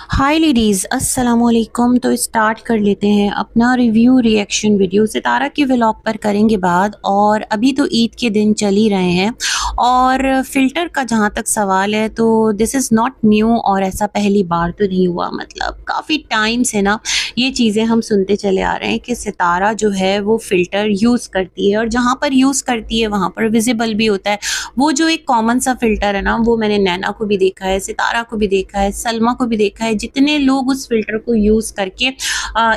हाय ladies, अस्सलाम वालेकुम। तो स्टार्ट कर लेते हैं अपना रिव्यू रिएक्शन वीडियो। सितारा के व्लॉग पर करेंगे बात। और अभी तो ईद के दिन चल ही रहे हैं और फ़िल्टर का जहाँ तक सवाल है तो दिस इज़ नॉट न्यू और ऐसा पहली बार तो नहीं हुआ। मतलब काफ़ी टाइम से ना ये चीज़ें हम सुनते चले आ रहे हैं कि सितारा जो है वो फ़िल्टर यूज़ करती है और जहाँ पर यूज़ करती है वहाँ पर विजिबल भी होता है। वो जो एक कॉमन सा फ़िल्टर है ना, वो मैंने नैना को भी देखा है, सितारा को भी देखा है, सलमा को भी देखा है। जितने लोग उस फ़िल्टर को यूज़ करके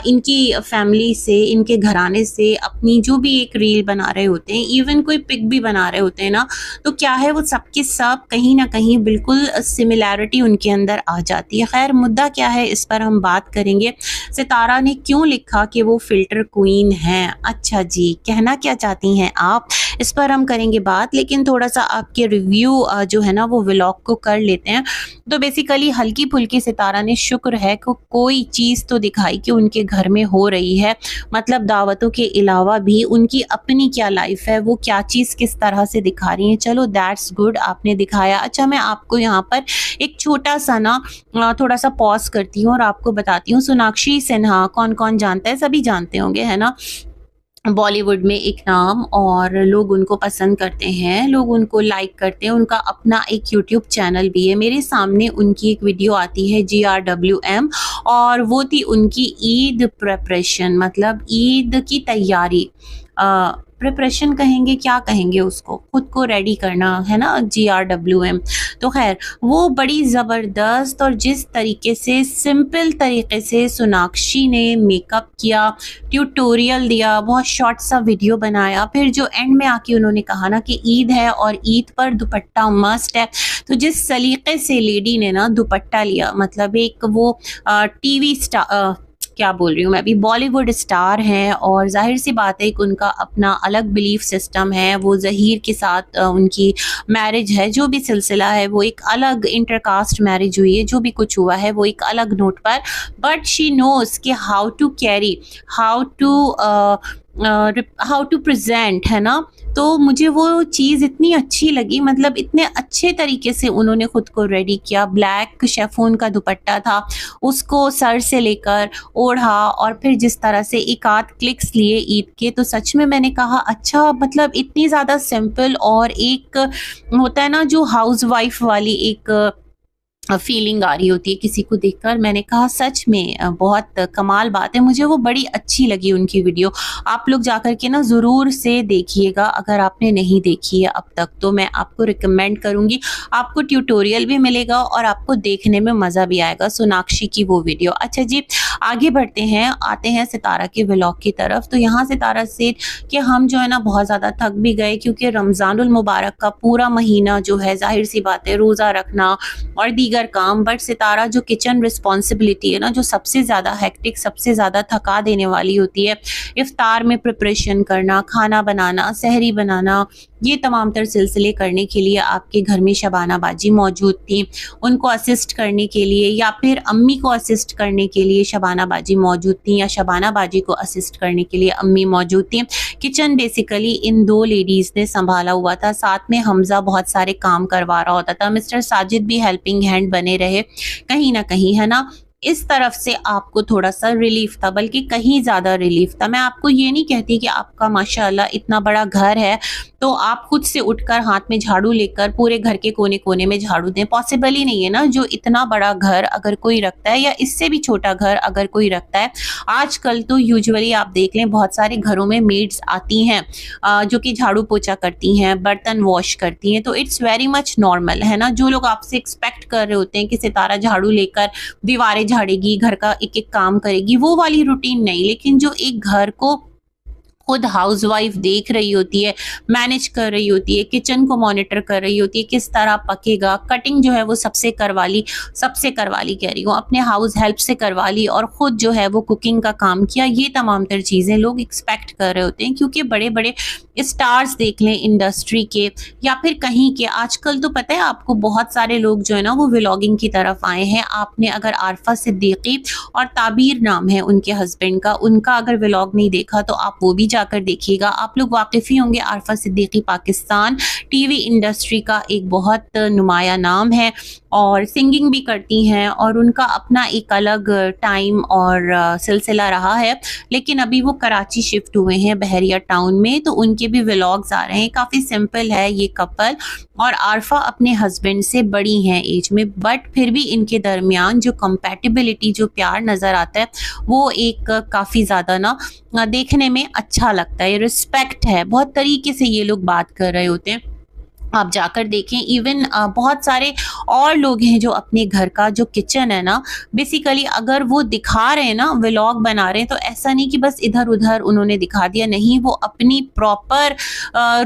इनकी फैमिली से, इनके घराने से अपनी जो भी एक रील बना रहे होते हैं, इवन कोई पिक भी बना रहे होते हैं ना, तो क्या है वो सब के सब कहीं न कहीं बिल्कुल सिमिलैरिटी उनके अंदर आ जाती है। ख़ैर मुद्दा क्या है इस पर हम बात करेंगे। सितारा ने क्यों लिखा कि वो फ़िल्टर क्वीन हैं? अच्छा जी, कहना क्या चाहती हैं आप? इस पर हम करेंगे बात, लेकिन थोड़ा-सा आपके रिव्यू जो है ना वो व्लॉग को कर लेते हैं। तो बेसिकली हल्की-फुल्की सितारा ने शुक्र है को कोई चीज़ तो दिखाई कि उनके घर में हो रही है। मतलब दावतों के अलावा भी उनकी अपनी क्या लाइफ़ है, वो क्या चीज़ किस तरह से दिखा रही हैं। चलो दैट्स गुड, आपने दिखाया। अच्छा, मैं आपको यहाँ पर एक छोटा-सा ना थोड़ा-सा पॉज़ करती हूँ और आपको बताती हूँ। सोनाक्षी सिन्हा कौन-कौन जानता है? सभी जानते होंगे, है ना? बॉलीवुड में एक नाम, और लोग उनको पसंद करते हैं, लोग उनको लाइक करते हैं। उनका अपना एक यूट्यूब चैनल भी है। मेरे सामने उनकी एक वीडियो आती है GRWM, और वो थी उनकी ईद प्रिपरेशन, मतलब ईद की तैयारी। प्रिपरेशन कहेंगे, क्या कहेंगे उसको, खुद को रेडी करना, है ना, GRWM। तो खैर वो बड़ी ज़बरदस्त और जिस तरीके से सिंपल तरीके से सोनाक्षी ने मेकअप किया, ट्यूटोरियल दिया, बहुत शॉर्ट सा वीडियो बनाया, फिर जो एंड में आके उन्होंने कहा ना कि ईद है और ईद पर दुपट्टा मस्ट है। तो जिस सलीके से लेडी ने ना दुपट्टा लिया, मतलब एक वो टीवी स्टार, क्या बोल रही हूँ मैं अभी, बॉलीवुड स्टार हैं और ज़ाहिर सी बात है कि उनका अपना अलग बिलीफ सिस्टम है। वो ज़हीर के साथ उनकी मैरिज है, जो भी सिलसिला है वो एक अलग इंटरकास्ट मैरिज हुई है, जो भी कुछ हुआ है वो एक अलग नोट पर। बट शी नोज़ कि how to carry, how to how to present, है ना। तो मुझे वो चीज़ इतनी अच्छी लगी, मतलब इतने अच्छे तरीके से उन्होंने खुद को रेडी किया। ब्लैक शेफून का दुपट्टा था, उसको सर से लेकर ओढ़ा और फिर जिस तरह से एक आध क्लिक्स लिए ईद के, तो सच में मैंने कहा अच्छा, मतलब इतनी ज़्यादा सिंपल, और एक होता है ना जो हाउसवाइफ वाली एक फीलिंग आ रही होती है किसी को देखकर। मैंने कहा सच में बहुत कमाल बात है। मुझे वो बड़ी अच्छी लगी उनकी वीडियो। आप लोग जाकर के ना ज़रूर से देखिएगा, अगर आपने नहीं देखी है अब तक तो मैं आपको रिकमेंड करूँगी। आपको ट्यूटोरियल भी मिलेगा और आपको देखने में मज़ा भी आएगा, सोनाक्षी की वो वीडियो। अच्छा जी, आगे बढ़ते हैं, आते हैं सितारा के व्लॉग की तरफ। तो यहाँ सितारा से कि हम जो है ना बहुत ज़्यादा थक भी गए, क्योंकि रमज़ानुल मुबारक का पूरा महीना जो है, ज़ाहिर सी बात है, रोज़ा रखना और दीगर काम। बट सितारा जो किचन रिस्पॉन्सिबिलिटी है ना, जो सबसे ज़्यादा हेक्टिक, सबसे ज़्यादा थका देने वाली होती है, इफ्तार में प्रिपरेशन करना, खाना बनाना, सहरी बनाना, ये तमाम तर सिलसिले करने के लिए आपके घर में शबाना बाजी मौजूद थी। उनको असिस्ट करने के लिए या फिर अम्मी को असिस्ट करने के लिए शबाना बाजी मौजूद थी, या शबाना बाजी को असिस्ट करने के लिए अम्मी मौजूद थी। किचन बेसिकली इन दो लेडीज़ ने संभाला हुआ था, साथ में हमज़ा बहुत सारे काम करवा रहा होता था। मिस्टर साजिद भी हेल्पिंग हैंड बने रहे कहीं ना कहीं, है ना। इस तरफ से आपको थोड़ा-सा रिलीफ़ था, बल्कि कहीं ज़्यादा रिलीफ़ था। मैं आपको ये नहीं कहती कि आपका माशाअल्लाह इतना बड़ा घर है, तो आप खुद से उठकर हाथ में झाड़ू लेकर पूरे घर के कोने-कोने में झाड़ू दें, पॉसिबल ही नहीं है ना। जो इतना बड़ा घर अगर कोई रखता है, या इससे भी छोटा घर अगर कोई रखता है, आजकल तो यूजुअली आप देख लें बहुत सारे घरों में मेड्स आती हैं जो कि झाड़ू पोछा करती हैं, बर्तन वॉश करती हैं, तो इट्स वेरी मच नॉर्मल, है ना। जो लोग आपसे एक्सपेक्ट कर रहे होते हैं कि सितारा झाड़ू लेकर दीवारें झाड़ेगी, घर का एक-एक काम करेगी, वो वाली रूटीन नहीं। लेकिन जो एक घर को खुद हाउसवाइफ देख रही होती है, मैनेज कर रही होती है, किचन को मॉनिटर कर रही होती है, किस तरह पकेगा, कटिंग जो है वो सबसे करवा ली, सबसे करवा ली कह रही हूँ, अपने हाउस हेल्प से करवा ली, और खुद जो है वो कुकिंग का काम किया। ये तमाम तर चीज़ें लोग एक्सपेक्ट कर रहे होते हैं, क्योंकि बड़े-बड़े स्टार्स देख लें इंडस्ट्री के या फिर कहीं के, आजकल तो पता है आपको बहुत सारे लोग जो है ना वो व्लॉगिंग की तरफ आए हैं। आपने अगर आरफा सिद्दीकी और ताबीर नाम है उनके हस्बैंड का, उनका अगर व्लॉग नहीं देखा तो आप वो भी जा जाकर देखिएगा। आप लोग वाकिफ़ ही होंगे, आरफा सिद्दीकी पाकिस्तान टीवी इंडस्ट्री का एक बहुत नुमाया नाम है और सिंगिंग भी करती हैं और उनका अपना एक अलग टाइम और सिलसिला रहा है। लेकिन अभी वो कराची शिफ्ट हुए हैं बहरिया टाउन में, तो उनके भी व्लॉग्स आ रहे हैं। काफ़ी सिंपल है ये कपल और आरफा अपने हस्बैंड से बड़ी हैं एज में, बट फिर भी इनके दरमियान जो कंपैटिबिलिटी, जो प्यार नज़र आता है वो एक काफ़ी ज़्यादा ना देखने में अच्छा लगता है। रिस्पेक्ट है, बहुत तरीके से ये लोग बात कर रहे होते हैं। आप जाकर देखें, इवन बहुत सारे और लोग हैं जो अपने घर का जो किचन है ना, बेसिकली अगर वो दिखा रहे हैं ना, व्लॉग बना रहे हैं, तो ऐसा नहीं कि बस इधर उधर उन्होंने दिखा दिया, नहीं, वो अपनी प्रॉपर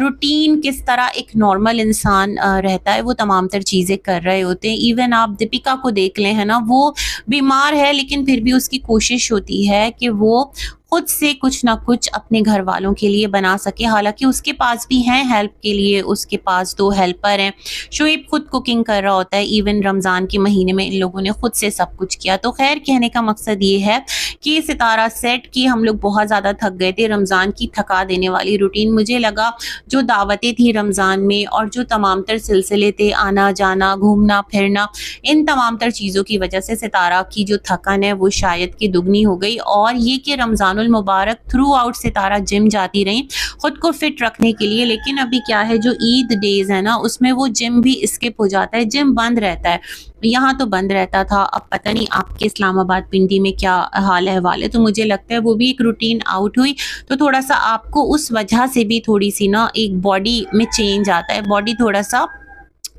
रूटीन किस तरह एक नॉर्मल इंसान रहता है वो तमाम तर चीज़ें कर रहे होते हैं। इवन आप दीपिका को देख लें, है ना, वो बीमार है लेकिन फिर भी उसकी कोशिश होती है कि वो खुद से कुछ ना कुछ अपने घर वालों के लिए बना सके। हालांकि उसके पास भी हैं हेल्प के लिए, उसके पास 2 हेल्पर हैं। शोएब खुद कुकिंग कर रहा होता है, इवन रमज़ान के महीने में इन लोगों ने खुद से सब कुछ किया। तो खैर, कहने का मकसद ये है कि सितारा सेट की हम लोग बहुत ज़्यादा थक गए थे। रमज़ान की थका देने वाली रूटीन, मुझे लगा जो दावतें थी रमज़ान में और जो तमाम तर सिलसिले थे, आना जाना, घूमना फिरना, इन तमाम तर चीज़ों की वजह से सितारा की जो थकन है वो शायद कि दुगनी हो गई। और ये कि रमज़ानुल मुबारक थ्रू आउट सितारा जिम जाती रही खुद को फिट रखने के लिए। लेकिन अभी क्या है, जो ईद डेज है ना, उसमें वो जिम भी स्किप हो जाता है, जिम बंद रहता है। यहाँ तो बंद रहता था, अब पता नहीं आपके इस्लामाबाद पिंडी में क्या हाल अहवाल है। तो मुझे लगता है वो भी एक रूटीन आउट हुई, तो थोड़ा सा आपको उस वजह से भी थोड़ी सी ना एक बॉडी में चेंज आता है, बॉडी थोड़ा सा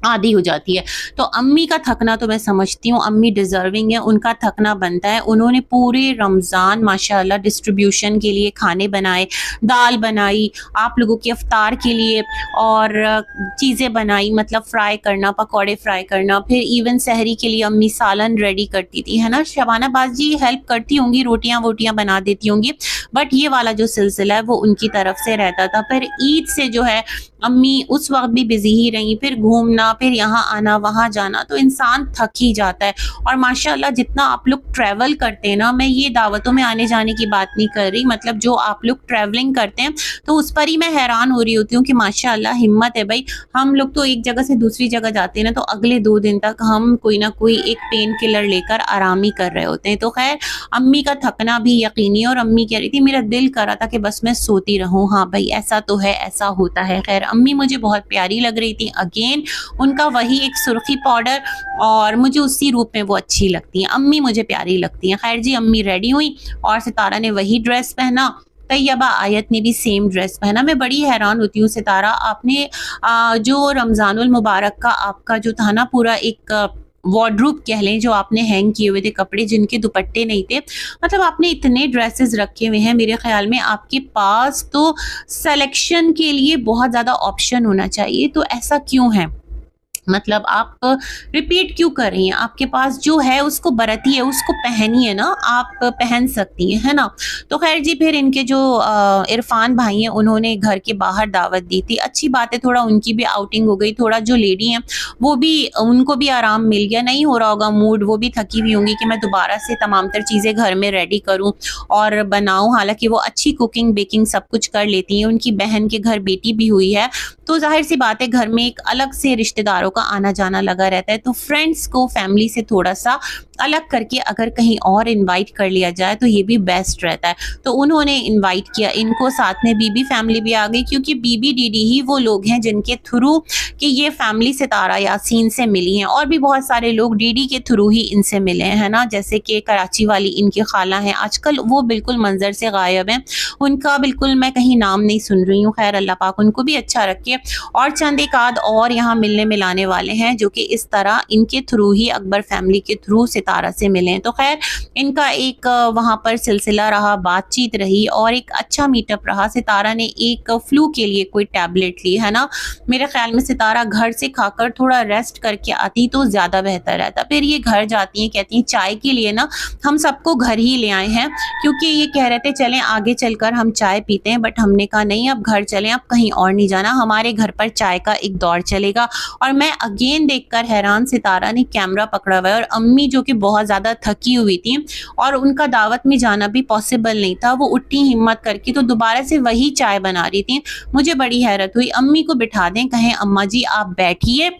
आदी हो जाती है। तो अम्मी का थकना तो मैं समझती हूँ, अम्मी डिजर्विंग है, उनका थकना बनता है। उन्होंने पूरे रमज़ान माशाल्लाह डिस्ट्रीब्यूशन के लिए खाने बनाए, दाल बनाई आप लोगों के इफ्तार के लिए और चीज़ें बनाई, मतलब फ्राई करना, पकौड़े फ्राई करना, फिर इवन सहरी के लिए अम्मी सालन रेडी करती थी, है ना। शबाना बाजी हेल्प करती होंगी, रोटियां वोटियां बना देती होंगी, बट ये वाला जो सिलसिला है वो उनकी तरफ से रहता था। फिर ईद से जो है अम्मी उस वक्त भी बिजी ही रही, फिर घूमना, फिर यहाँ आना वहाँ जाना, तो इंसान थक ही जाता है। और माशाल्लाह जितना आप लोग ट्रैवल करते हैं ना, मैं ये दावतों में आने जाने की बात नहीं कर रही, मतलब जो आप लोग ट्रैवलिंग करते हैं तो उस पर ही मैं हैरान हो रही होती हूँ कि माशाल्लाह हिम्मत है भाई। हम लोग तो एक जगह से दूसरी जगह जाते हैं ना, तो अगले 2 दिन तक हम कोई ना कोई एक पेन किलर लेकर आराम ही कर रहे होते हैं। तो खैर, अम्मी का थकना भी यकीनी है और अम्मी कह रही थी मेरा दिल कर रहा था कि बस मैं सोती रहूं। हाँ भाई, ऐसा तो है, ऐसा होता है। खैर, अम्मी मुझे बहुत प्यारी लग रही थी, अगेन उनका वही एक सुर्खी पाउडर, और मुझे उसी रूप में वो अच्छी लगती हैं, अम्मी मुझे प्यारी लगती हैं। खैर जी, अम्मी रेडी हुई और सितारा ने वही ड्रेस पहना, तैयबा आयत ने भी सेम ड्रेस पहना। मैं बड़ी हैरान होती हूँ सितारा, आपने जो रमज़ानुल मुबारक का आपका जो था ना पूरा एक वार्डरोब कह लें, जो आपने हैंग किए हुए थे कपड़े जिनके दुपट्टे नहीं थे, मतलब आपने इतने ड्रेसेस रखे हुए हैं, मेरे ख्याल में आपके पास तो सिलेक्शन के लिए बहुत ज़्यादा ऑप्शन होना चाहिए। तो ऐसा क्यों है, मतलब आप रिपीट क्यों कर रही हैं? आपके पास जो है उसको बरतिए, उसको पहनिए ना, आप पहन सकती हैं, है ना। तो खैर जी, फिर इनके जो इरफान भाई हैं उन्होंने घर के बाहर दावत दी थी, अच्छी बात है, थोड़ा उनकी भी आउटिंग हो गई, थोड़ा जो लेडी हैं वो भी, उनको भी आराम मिल गया। नहीं हो रहा होगा मूड, वो भी थकी हुई होंगी कि मैं दोबारा से तमाम तर चीज़ें घर में रेडी करूँ और बनाऊँ। हालांकि वो अच्छी कुकिंग बेकिंग सब कुछ कर लेती हैं, उनकी बहन के घर बेटी भी हुई है, तो जाहिर सी बात है घर में एक अलग से रिश्तेदारों का आना जाना लगा रहता है। तो फ्रेंड्स को फैमिली से थोड़ा सा अलग करके अगर कहीं और इनवाइट कर लिया जाए तो ये भी बेस्ट रहता है। तो उन्होंने इनवाइट किया इनको, साथ में बीबी फैमिली भी आ गई, क्योंकि बीबी डीडी ही वो लोग हैं जिनके थ्रू कि ये फैमिली सितारा यासीन से मिली हैं, और भी बहुत सारे लोग डीडी के थ्रू ही इनसे मिले हैं, है ना। जैसे कि कराची वाली इनकी खाला हैं, आजकल वो बिल्कुल मंजर से गायब हैं, उनका बिल्कुल मैं कहीं नाम नहीं सुन रही हूँ। खैर, अल्लाह पाक उनको भी अच्छा रखे। और चंद एक आध और यहाँ मिलने मिलाने वाले हैं जो कि इस तरह इनके थ्रू ही, अकबर फैमिली के थ्रू सितारा से मिले हैं। तो खैर, इनका एक वहाँ पर सिलसिला रहा, बातचीत रही और एक अच्छा मीटअप रहा। सितारा ने एक फ्लू के लिए कोई टैबलेट ली, है ना। मेरे ख्याल में सितारा घर से खाकर थोड़ा रेस्ट करके आती तो ज़्यादा बेहतर रहता। फिर ये घर जाती हैं, कहती हैं चाय के लिए ना हम सबको घर ही ले आए हैं, क्योंकि ये कह रहे थे चलें आगे चलकर हम चाय पीते हैं, बट हमने कहा नहीं, अब घर चलें, अब कहीं और नहीं जाना, हमारे घर पर चाय का एक दौर चलेगा और मैं अगेन देखकर हैरान सितारा ने कैमरा पकड़ा हुआ है और अम्मी जो कि बहुत ज़्यादा थकी हुई थी और उनका दावत में जाना भी पॉसिबल नहीं था, वो उठी हिम्मत करके तो दोबारा से वही चाय बना रही थी। मुझे बड़ी हैरत हुई, अम्मी को बिठा दें, कहें अम्मा जी आप बैठिए,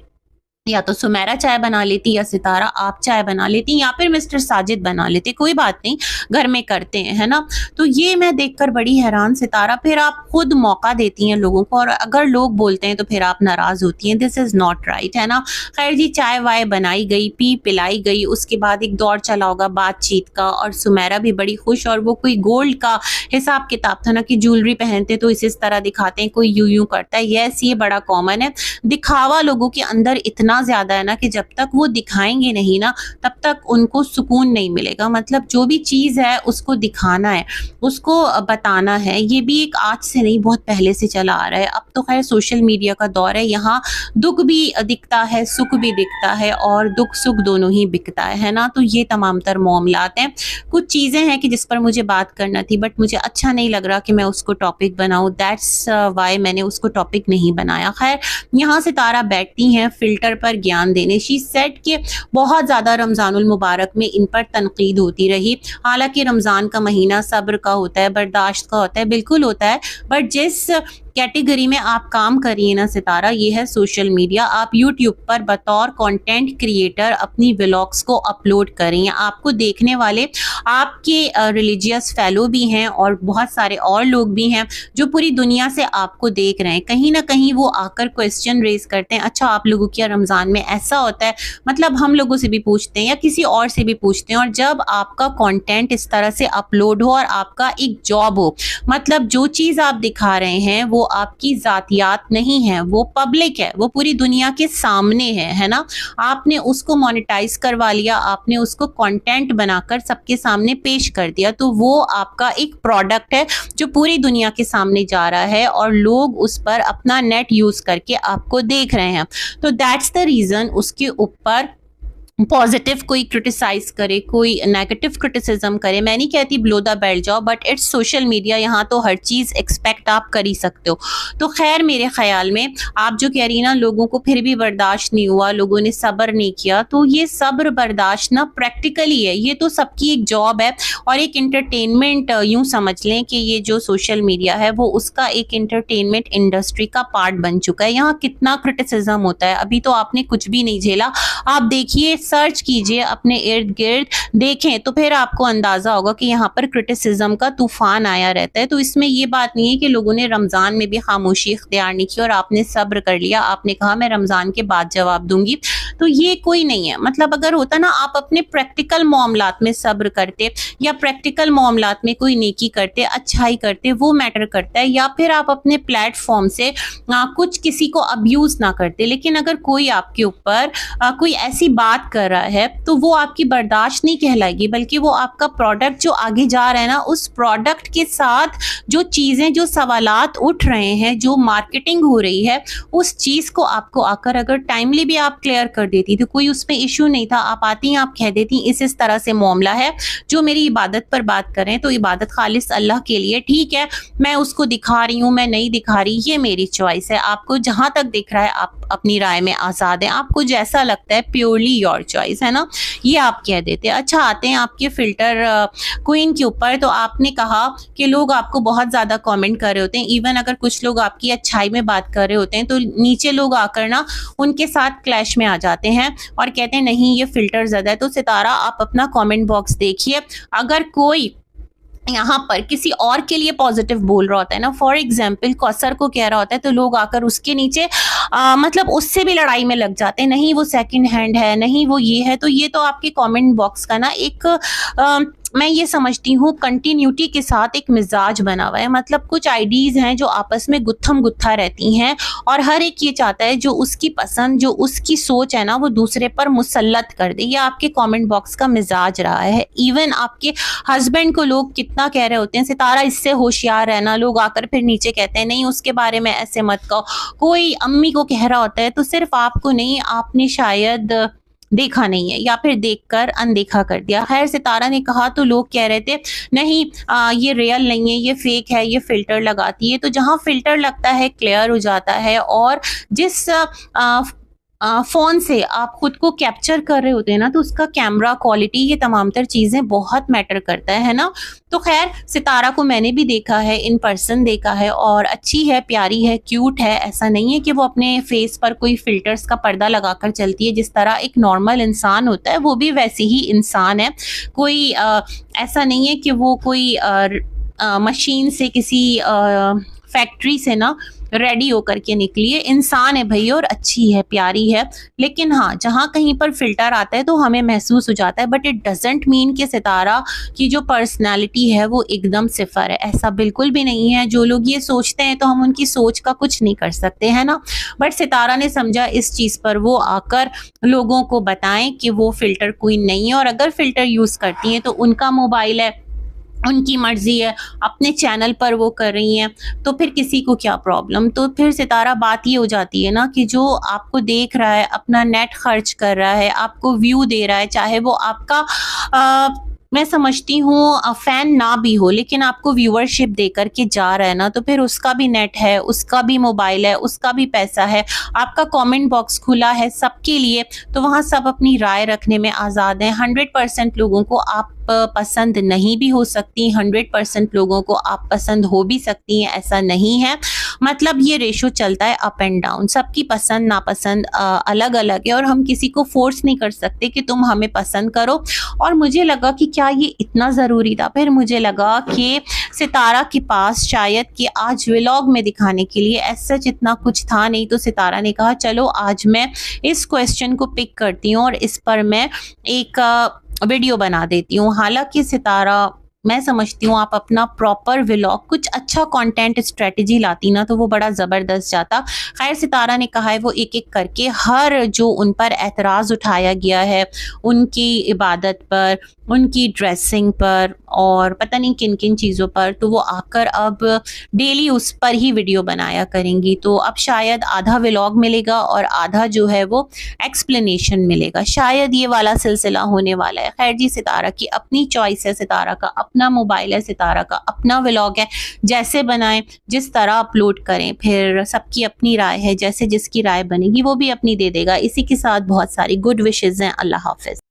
या तो सुमेरा चाय बना लेती या सितारा आप चाय बना लेती या फिर मिस्टर साजिद बना लेते, कोई बात नहीं, घर में करते हैं, है ना। तो ये मैं देखकर बड़ी हैरान सितारा, फिर आप खुद मौका देती हैं लोगों को और अगर लोग बोलते हैं तो फिर आप नाराज होती हैं, दिस इज नॉट राइट, है ना। खैर जी, चाय वाय बनाई गई, पी पिलाई गई, उसके बाद एक दौर चला होगा बातचीत का और सुमेरा भी बड़ी खुश, और वो कोई गोल्ड का हिसाब किताब था ना कि ज्वेलरी पहनते तो इस तरह दिखाते हैं, कोई यूं यूं करता है, यस ये बड़ा कॉमन है। दिखावा लोगों के अंदर इतना ज्यादा है ना कि जब तक वो दिखाएंगे नहीं ना तब तक उनको सुकून नहीं मिलेगा। मतलब जो भी चीज है उसको दिखाना है, उसको बताना है, ये भी एक आज से नहीं बहुत पहले से चला आ रहा है। अब तो खैर सोशल मीडिया का दौर है, यहाँ दुख भी दिखता है, सुख भी दिखता है और दुख सुख दोनों ही बिकता है ना। तो ये तमाम तर मामलात हैं, कुछ चीजें हैं कि जिस पर मुझे बात करना थी बट मुझे अच्छा नहीं लग रहा कि मैं उसको टॉपिक बनाऊं, दैट्स वाई मैंने उसको टॉपिक नहीं बनाया। खैर यहाँ सितारा बैठती हैं फिल्टर पर ज्ञान देने, शी सेड कि बहुत ज़्यादा रमज़ानुल मुबारक में इन पर तनकीद होती रही, हालांकि रमज़ान का महीना सब्र का होता है, बर्दाश्त का होता है, बिल्कुल होता है, बट जिस कैटेगरी में आप काम करिए ना सितारा, ये है सोशल मीडिया। आप यूट्यूब पर बतौर कंटेंट क्रिएटर अपनी व्लॉग्स को अपलोड करें, आपको देखने वाले आपके रिलीजियस फेलो भी हैं और बहुत सारे और लोग भी हैं जो पूरी दुनिया से आपको देख रहे हैं। कहीं ना कहीं वो आकर क्वेश्चन रेज करते हैं, अच्छा आप लोगों क्या रमज़ान में ऐसा होता है, मतलब हम लोगों से भी पूछते हैं या किसी और से भी पूछते हैं। और जब आपका कंटेंट इस तरह से अपलोड हो और आपका एक जॉब हो, मतलब जो चीज़ आप दिखा रहे हैं वो आपकी जातियात नहीं है, वो पब्लिक है, वो पूरी दुनिया के सामने है ना। आपने उसको मोनेटाइज करवा लिया, आपने उसको कंटेंट बनाकर सबके सामने पेश कर दिया, तो वो आपका एक प्रोडक्ट है जो पूरी दुनिया के सामने जा रहा है और लोग उस पर अपना नेट यूज करके आपको देख रहे हैं। तो दैट्स द रीजन उसके ऊपर पॉजिटिव कोई क्रिटिसाइज करे, कोई नेगेटिव क्रिटिसिज्म करे, मैं नहीं कहती ब्लो द बेल्ट जाओ, बट इट्स सोशल मीडिया, यहाँ तो हर चीज़ एक्सपेक्ट आप कर ही सकते हो। तो खैर मेरे ख्याल में आप जो कह रही ना लोगों को फिर भी बर्दाश्त नहीं हुआ, लोगों ने सब्र नहीं किया, तो ये सब्र बर्दाश्त ना प्रैक्टिकली है, ये तो सबकी एक जॉब है और एक इंटरटेनमेंट, यूँ समझ लें कि ये जो सोशल मीडिया है वो उसका एक इंटरटेनमेंट इंडस्ट्री का पार्ट बन चुका है। यहाँ कितना क्रिटिसिज्म होता है, अभी तो आपने कुछ भी नहीं झेला, आप देखिए, सर्च कीजिए अपने इर्द गिर्द, देखें तो फिर आपको अंदाजा होगा कि यहाँ पर क्रिटिसिज्म का तूफान आया रहता है। तो इसमें ये बात नहीं है कि लोगों ने रमजान में भी खामोशी इख्तियार नहीं की और आपने सब्र कर लिया, आपने कहा मैं रमजान के बाद जवाब दूंगी, तो ये कोई नहीं है। मतलब अगर होता ना आप अपने प्रैक्टिकल मामलात में सब्र करते या प्रैक्टिकल मामलात में कोई नेकी करते, अच्छाई करते, वो मैटर करता है, या फिर आप अपने प्लेटफॉर्म से कुछ किसी को अब्यूज ना करते। लेकिन अगर कोई आपके ऊपर कोई ऐसी बात कर रहा है तो वो आपकी बर्दाश्त नहीं कहलाएगी, बल्कि वो आपका प्रोडक्ट जो आगे जा रहा है ना, उस प्रोडक्ट के साथ जो चीजें, जो सवालात उठ रहे हैं, जो मार्केटिंग हो रही है, उस चीज को आपको आकर अगर टाइमली भी आप क्लियर कर देती तो कोई उसमें इशू नहीं था। आप आती आप कह देती इस तरह से मामला है, जो मेरी इबादत पर बात करें तो इबादत खालिस अल्लाह के लिए, ठीक है, मैं उसको दिखा रही हूँ, मैं नहीं दिखा रही, ये मेरी चॉइस है, आपको जहां तक दिख रहा है आप अपनी राय में आजाद हैं, आपको जैसा लगता है प्योरली योर चॉइस, है ना, ये आप कह देते हैं। अच्छा, आते हैं आपके फिल्टर क्वीन के ऊपर, तो आपने कहा कि लोग आपको बहुत ज्यादा कमेंट कर रहे होते हैं, इवन अगर कुछ लोग आपकी अच्छाई में बात कर रहे होते हैं तो नीचे लोग आकर ना उनके साथ क्लैश में आ जाते हैं और कहते हैं नहीं ये फिल्टर ज्यादा है। तो सितारा आप अपना कमेंट बॉक्स देखिए, अगर कोई यहाँ पर किसी और के लिए पॉजिटिव बोल रहा होता है ना, फॉर एग्जाम्पल कौसर को कह रहा होता है, तो लोग आकर उसके नीचे मतलब उससे भी लड़ाई में लग जाते हैं, नहीं वो सेकंड हैंड है, नहीं वो ये है। तो ये तो आपके कमेंट बॉक्स का ना एक मैं ये समझती हूँ कंटिन्यूटी के साथ एक मिजाज बना हुआ है। मतलब कुछ आईडीज हैं जो आपस में गुत्थम गुत्था रहती हैं और हर एक ये चाहता है जो उसकी पसंद, जो उसकी सोच है ना, वो दूसरे पर मुसल्लत कर दे। ये आपके कमेंट बॉक्स का मिजाज रहा है। इवन आपके हस्बैंड को लोग कितना कह रहे होते हैं सितारा इससे होशियार रहना, लोग आकर फिर नीचे कहते हैं नहीं उसके बारे में ऐसे मत कहो। कोई अम्मी को कह रहा होता है तो सिर्फ आपको नहीं, आपने शायद देखा नहीं है या फिर देखकर अनदेखा कर दिया। खैर सितारा ने कहा तो लोग कह रहे थे नहीं ये रियल नहीं है, ये फेक है, ये फिल्टर लगाती है। तो जहां फिल्टर लगता है क्लियर हो जाता है और जिस फ़ोन से आप खुद को कैप्चर कर रहे होते हैं ना, तो उसका कैमरा क्वालिटी, ये तमाम तर चीज़ें बहुत मैटर करता है ना? तो ख़ैर सितारा को मैंने भी देखा है, इन पर्सन देखा है और अच्छी है, प्यारी है, क्यूट है। ऐसा नहीं है कि वो अपने फेस पर कोई फ़िल्टर्स का पर्दा लगाकर चलती है। जिस तरह एक नॉर्मल इंसान होता है, वो भी वैसे ही इंसान है। कोई ऐसा नहीं है कि वो कोई मशीन से किसी फैक्ट्री से ना रेडी होकर के निकली है। इंसान है भई और अच्छी है, प्यारी है। लेकिन हाँ, जहाँ कहीं पर फ़िल्टर आता है तो हमें महसूस हो जाता है, बट इट डज़न्ट मीन कि सितारा की जो पर्सनैलिटी है वो एकदम सिफ़र है, ऐसा बिल्कुल भी नहीं है। जो लोग ये सोचते हैं तो हम उनकी सोच का कुछ नहीं कर सकते, है ना? बट सितारा ने समझा इस चीज़ पर वो आकर लोगों को बताएँ कि वो फ़िल्टर क्वीन नहीं है, और अगर फ़िल्टर यूज़ करती हैं तो उनका मोबाइल है, उनकी मर्ज़ी है, अपने चैनल पर वो कर रही हैं, तो फिर किसी को क्या प्रॉब्लम? तो फिर सितारा बात ये हो जाती है ना कि जो आपको देख रहा है, अपना नेट खर्च कर रहा है, आपको व्यू दे रहा है, चाहे वो आपका मैं समझती हूँ फ़ैन ना भी हो, लेकिन आपको व्यूअरशिप देकर के जा रहा है ना, तो फिर उसका भी नेट है, उसका भी मोबाइल है, उसका भी पैसा है, आपका कमेंट बॉक्स खुला है सबके लिए, तो वहाँ सब अपनी राय रखने में आज़ाद हैं। 100% लोगों को आप पसंद नहीं भी हो सकती, 100% लोगों को आप पसंद हो भी सकती हैं, ऐसा नहीं है। मतलब ये रेशो चलता है अप एंड डाउन, सबकी पसंद नापसंद अलग-अलग है और हम किसी को फ़ोर्स नहीं कर सकते कि तुम हमें पसंद करो। और मुझे लगा कि क्या ये इतना ज़रूरी था? फिर मुझे लगा कि सितारा के पास शायद कि आज व्लॉग में दिखाने के लिए एज़ सच इतना कुछ था नहीं, तो सितारा ने कहा चलो आज मैं इस क्वेश्चन को पिक करती हूँ और इस पर मैं एक वीडियो बना देती हूँ। हालाँकि सितारा, मैं समझती हूँ आप अपना प्रॉपर व्लॉग, कुछ अच्छा कंटेंट स्ट्रेटजी लाती ना तो वो बड़ा ज़बरदस्त जाता। ख़ैर सितारा ने कहा है वो एक-एक करके हर जो उन पर एतराज़ उठाया गया है, उनकी इबादत पर, उनकी ड्रेसिंग पर और पता नहीं किन-किन चीज़ों पर, तो वो आकर अब डेली उस पर ही वीडियो बनाया करेंगी। तो अब शायद आधा व्लॉग मिलेगा और आधा जो है वो एक्सप्लेनेशन मिलेगा। शायद ये वाला सिलसिला होने वाला है। ख़ैर जी, सितारा की अपनी चॉइस है, सितारा का अपना मोबाइल है, सितारा का अपना व्लॉग है। जैसे बनाएँ, जिस तरह अपलोड करें, फिर सबकी अपनी राय है। जैसे जिसकी राय बनेगी वो भी अपनी दे देगा। इसी के साथ बहुत सारी गुड विशेज़ हैं। अल्लाह हाफ़िज़।